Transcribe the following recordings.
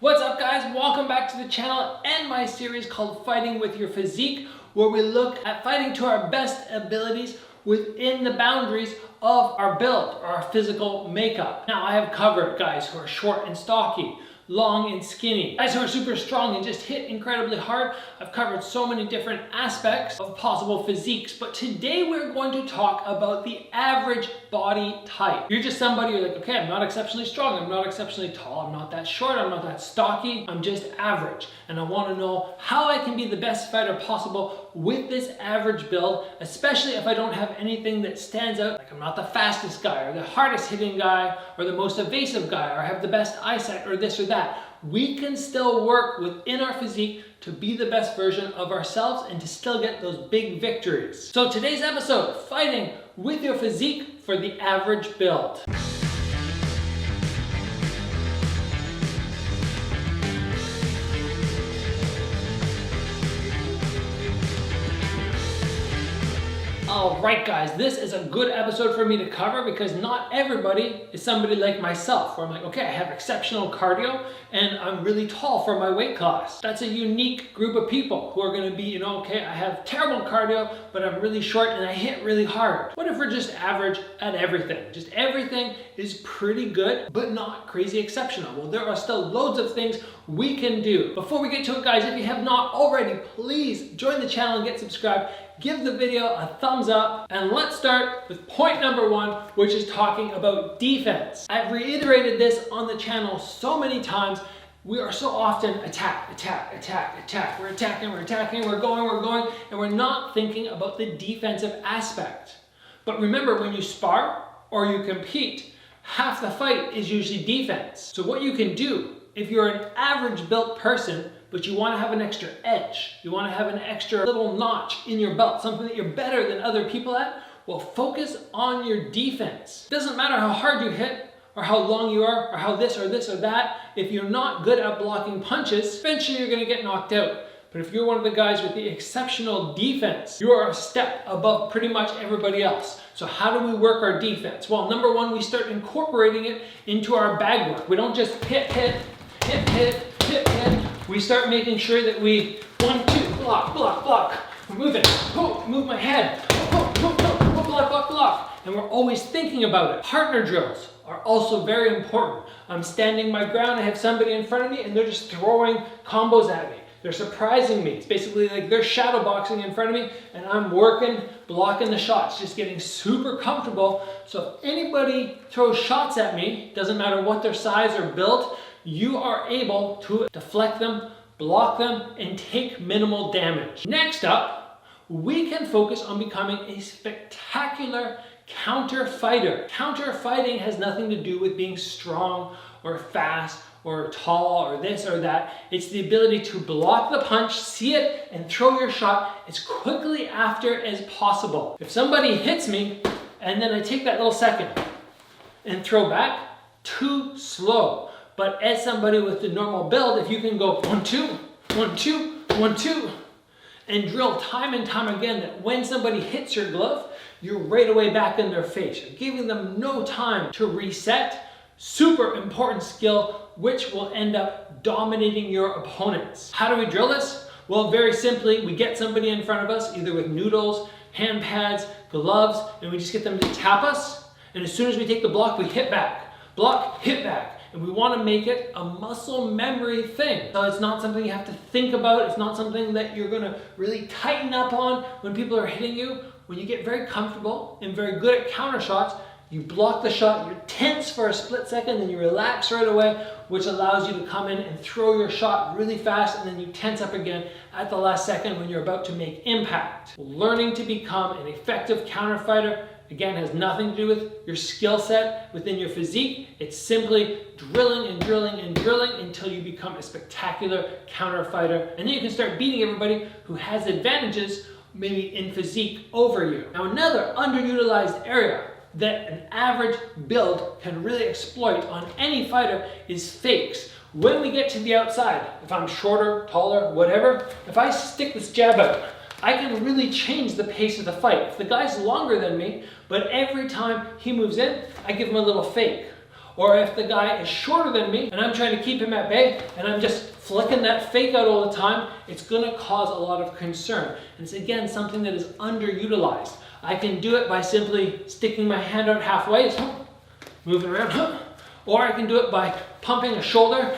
What's up guys? Welcome back to the channel and my series called Fighting with Your Physique, where we look at fighting to our best abilities within the boundaries of our build or our physical makeup. Now I have covered guys who are short and stocky, long and skinny, guys who are super strong and just hit incredibly hard. I've covered so many different aspects of possible physiques, but today we're going to talk about the average body type. You're just somebody you're like, okay, I'm not exceptionally strong, I'm not exceptionally tall, I'm not that short, I'm not that stocky, I'm just average. And I want to know how I can be the best fighter possible with this average build, especially if I don't have anything that stands out, like I'm not the fastest guy or the hardest hitting guy or the most evasive guy or I have the best eyesight or this or that. We can still work within our physique to be the best version of ourselves and to still get those big victories. So today's episode, fighting with your physique for the average build. Alright guys, this is a good episode for me to cover because not everybody is somebody like myself where I'm like, okay, I have exceptional cardio and I'm really tall for my weight class. That's a unique group of people who are going to be, okay, I have terrible cardio, but I'm really short and I hit really hard. What if we're just average at everything? Just everything is pretty good, but not crazy exceptional. Well, there are still loads of things we can do. Before we get to it guys, if you have not already, please join the channel and get subscribed. Give the video a thumbs up, and let's start with point number one, which is talking about defense. I've reiterated this on the channel so many times. We are so often attack. We're attacking, we're going, and we're not thinking about the defensive aspect. But remember, when you spar or you compete, half the fight is usually defense. So what you can do, if you're an average built person, but you want to have an extra edge, you want to have an extra little notch in your belt, something that you're better than other people at, well, focus on your defense. It doesn't matter how hard you hit, or how long you are, or how this or that. If you're not good at blocking punches, eventually you're going to get knocked out. But if you're one of the guys with the exceptional defense, you are a step above pretty much everybody else. So how do we work our defense? Well, number one, we start incorporating it into our bag work. We don't just hit. We start making sure that we 1, 2, block. We're moving. Oh, move my head. Oh, block. And we're always thinking about it. Partner drills are also very important. I'm standing my ground. I have somebody in front of me, and they're just throwing combos at me. They're surprising me. It's basically like they're shadow boxing in front of me, and I'm working, blocking the shots, just getting super comfortable. So if anybody throws shots at me, doesn't matter what their size or build, you are able to deflect them, block them, and take minimal damage. Next up, we can focus on becoming a spectacular counter fighter. Counter fighting has nothing to do with being strong or fast or tall or this or that. It's the ability to block the punch, see it, and throw your shot as quickly after as possible. If somebody hits me and then I take that little second and throw back, too slow. But as somebody with the normal build, if you can go 1, 2, 1, 2, 1, 2, and drill time and time again that when somebody hits your glove, you're right away back in their face. You're giving them no time to reset. Super important skill, which will end up dominating your opponents. How do we drill this? Well, very simply, we get somebody in front of us, either with noodles, hand pads, gloves, and we just get them to tap us. And as soon as we take the block, we hit back. Block, hit back. And we want to make it a muscle memory thing. So it's not something you have to think about. It's not something that you're going to really tighten up on when people are hitting you. When you get very comfortable and very good at counter shots, you block the shot, you're tense for a split second, then you relax right away, which allows you to come in and throw your shot really fast, and then you tense up again at the last second when you're about to make impact. Learning to become an effective counter fighter, again, has nothing to do with your skill set within your physique. It's simply drilling until you become a spectacular counter fighter. And then you can start beating everybody who has advantages, maybe in physique, over you. Now, another underutilized area that an average build can really exploit on any fighter is fakes. When we get to the outside, if I'm shorter, taller, whatever, if I stick this jab out, I can really change the pace of the fight. If the guy's longer than me, but every time he moves in, I give him a little fake. Or if the guy is shorter than me and I'm trying to keep him at bay and I'm just flicking that fake out all the time, it's gonna cause a lot of concern. And it's again, something that is underutilized. I can do it by simply sticking my hand out halfway, moving around, or I can do it by pumping a shoulder,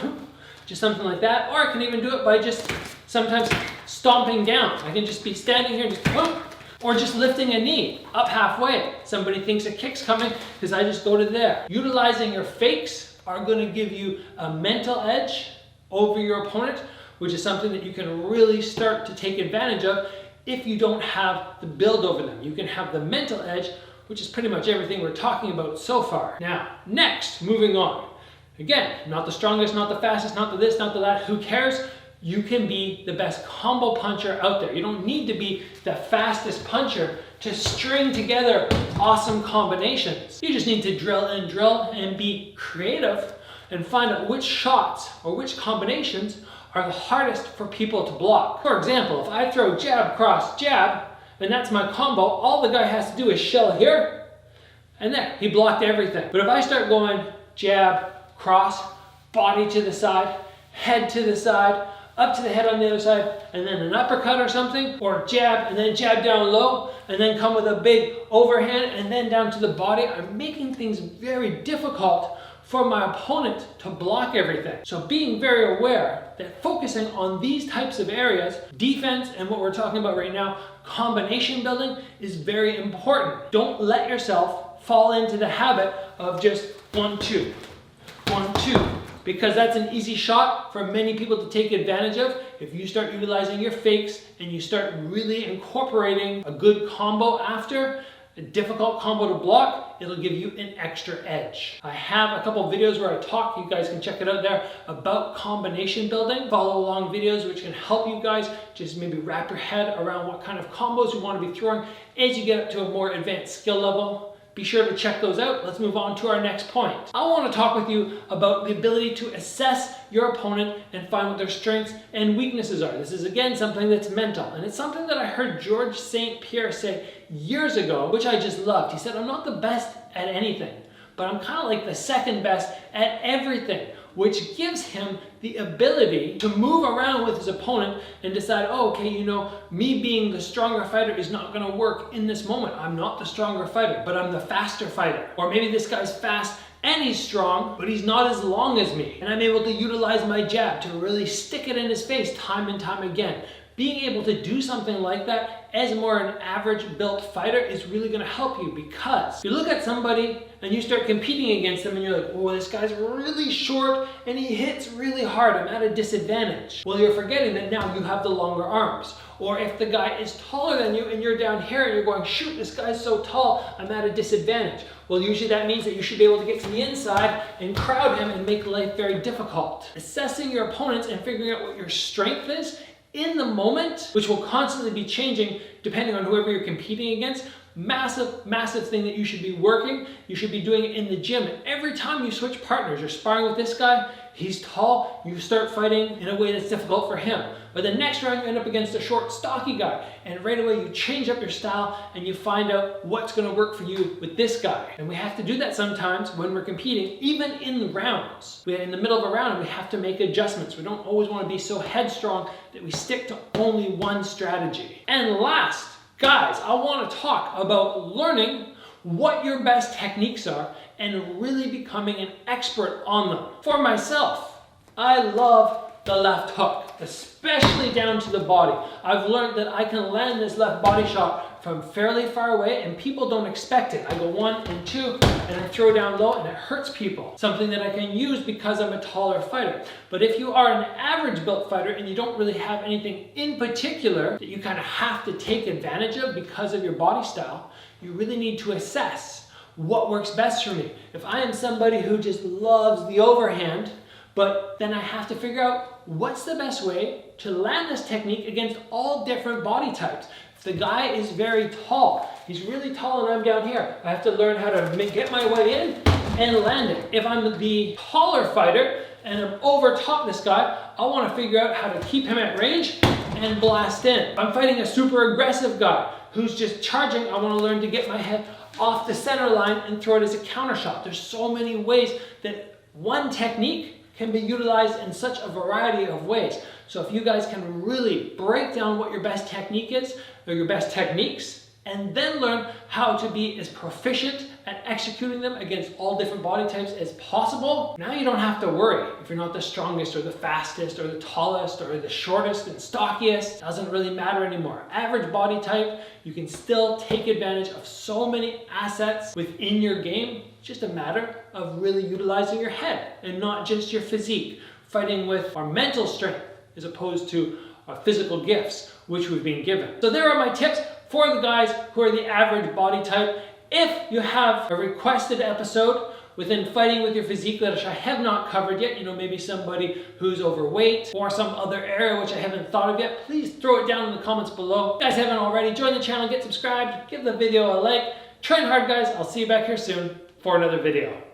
just something like that. Or I can even do it by just sometimes stomping down. I can just be standing here and just, or just lifting a knee up halfway. Somebody thinks a kick's coming because I just go to there. Utilizing your fakes are going to give you a mental edge over your opponent, which is something that you can really start to take advantage of if you don't have the build over them. You can have the mental edge, which is pretty much everything we're talking about so far. Now, next, moving on. Again, not the strongest, not the fastest, not the this, not the that, who cares? You can be the best combo puncher out there. You don't need to be the fastest puncher to string together awesome combinations. You just need to drill and be creative and find out which shots or which combinations are the hardest for people to block. For example, if I throw jab, cross, jab, and that's my combo, all the guy has to do is shell here, and there, he blocked everything. But if I start going jab, cross, body to the side, head to the side, up to the head on the other side, and then an uppercut or something, or jab, and then jab down low, and then come with a big overhand, and then down to the body, I'm making things very difficult for my opponent to block everything. So being very aware that focusing on these types of areas, defense and what we're talking about right now, combination building, is very important. Don't let yourself fall into the habit of just 1, 2, 1, 2, because that's an easy shot for many people to take advantage of. If you start utilizing your fakes and you start really incorporating a good combo after, a difficult combo to block, it'll give you an extra edge. I have a couple of videos where I talk, you guys can check it out there, about combination building. Follow along videos which can help you guys just maybe wrap your head around what kind of combos you want to be throwing as you get up to a more advanced skill level. Be sure to check those out. Let's move on to our next point. I want to talk with you about the ability to assess your opponent and find what their strengths and weaknesses are. This is again something that's mental, and it's something that I heard George St. Pierre say years ago, which I just loved. He said, I'm not the best at anything, but I'm kind of like the second best at everything, which gives him the ability to move around with his opponent and decide, oh, okay, you know, me being the stronger fighter is not gonna work in this moment. I'm not the stronger fighter, but I'm the faster fighter. Or maybe this guy's fast and he's strong, but he's not as long as me. And I'm able to utilize my jab to really stick it in his face time and time again. Being able to do something like that as more an average built fighter is really gonna help you, because you look at somebody and you start competing against them and you're like, oh, this guy's really short and he hits really hard, I'm at a disadvantage. Well, you're forgetting that now you have the longer arms. Or if the guy is taller than you and you're down here and you're going, shoot, this guy's so tall, I'm at a disadvantage. Well, usually that means that you should be able to get to the inside and crowd him and make life very difficult. Assessing your opponents and figuring out what your strength is in the moment, which will constantly be changing depending on whoever you're competing against. Massive thing that you should be working. You should be doing it in the gym. And every time you switch partners, you're sparring with this guy, he's tall, you start fighting in a way that's difficult for him. But the next round you end up against a short, stocky guy, and right away you change up your style and you find out what's gonna work for you with this guy. And we have to do that sometimes when we're competing, even in the rounds. We're in the middle of a round and we have to make adjustments. We don't always wanna be so headstrong that we stick to only one strategy. And last, guys, I want to talk about learning what your best techniques are and really becoming an expert on them. For myself, I love the left hook, especially down to the body. I've learned that I can land this left body shot from fairly far away and people don't expect it. I go 1 and 2 and I throw down low and it hurts people. Something that I can use because I'm a taller fighter. But if you are an average built fighter and you don't really have anything in particular that you kind of have to take advantage of because of your body style, you really need to assess what works best for me. If I am somebody who just loves the overhand, but then I have to figure out what's the best way to land this technique against all different body types. If the guy is very tall, he's really tall and I'm down here, I have to learn how to get my way in and land it. If I'm the taller fighter and I'm over top this guy, I want to figure out how to keep him at range and blast in. If I'm fighting a super aggressive guy who's just charging, I want to learn to get my head off the center line and throw it as a counter shot. There's so many ways that one technique can be utilized in such a variety of ways. So if you guys can really break down what your best technique is, or your best techniques, and then learn how to be as proficient at executing them against all different body types as possible, now you don't have to worry if you're not the strongest or the fastest or the tallest or the shortest and stockiest. It doesn't really matter anymore. Average body type, you can still take advantage of so many assets within your game. It's just a matter of really utilizing your head and not just your physique, fighting with our mental strength as opposed to our physical gifts, which we've been given. So there are my tips for the guys who are the average body type. If you have a requested episode within fighting with your physique that I have not covered yet, maybe somebody who's overweight or some other area which I haven't thought of yet, please throw it down in the comments below. If you guys haven't already, join the channel, get subscribed, give the video a like. Train hard, guys. I'll see you back here soon for another video.